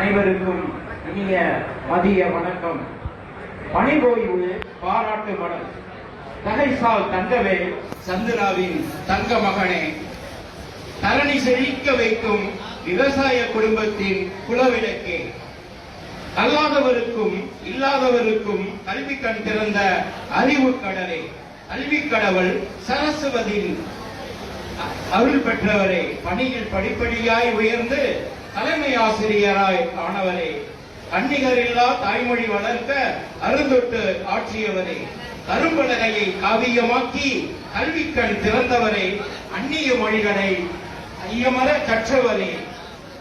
அனைவருக்கும் இனிய மதிய வணக்கம். பணிபோய்வு பாராட்டு மடல். தகைசால் தங்கவே சந்திராவின் தங்க மகனே, தரணி செழிக்க வைக்கும் விவசாய குடும்பத்தின் குலவிளக்கே, அல்லாதவருக்கும் இல்லாதவருக்கும் கல்வி கண் திறந்த அறிவு கடலே, கல்வி கடவுள் சரஸ்வதியின் அருள் பெற்றவரே, பணியில் படிப்படியாய் உயர்ந்து தலைமை ஆசிரியராய் ஆனவரே, கன்னிகரில்லா தாய்மொழி வளர்க்க அருந்தொட்டு ஆற்றியவரே, கரும்பலகையை காவியமாக்கி கல்விக்கண் திறந்தவரே, அந்நிய மொழிகளை ஐயமர கற்றவரே,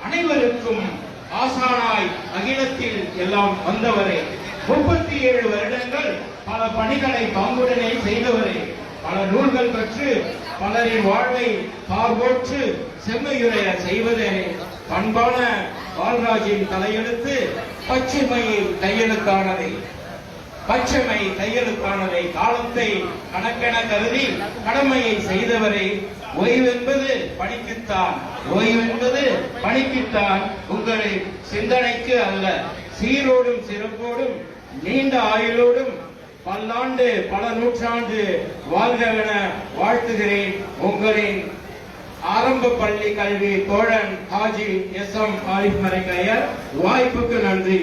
அனைவருக்கும் ஆசானாய் அகிலத்தில் எல்லாம் வந்தவரே, 37 வருடங்கள் பல பணிகளை பாங்குடனே செய்தவரே, பல நூல்கள் பெற்று பலரின் வாழ்வை பார்வோற்று செம்மையுடைய செய்வதே, பண்பான பால்ராஜின் தலையெழுத்து பச்சைமை கையெழுத்தானதை காலத்தை கணக்கென கருதி கடமையை செய்தவரை, ஓய்வென்பது பணிக்குத்தான் உங்களை சிந்தனைக்கு அல்ல, சீரோடும் சிறப்போடும் நீண்ட ஆயுளோடும் பல்லாண்டு பல நூற்றாண்டு வாழ்கவென வாழ்த்துகிறேன். உங்களின் ஆரம்ப பள்ளி கல்வி தோழன் ஹாஜி எஸ்.எம். ஆரிஃப் மரைக்கையர். வாய்ப்புக்கு நன்றி.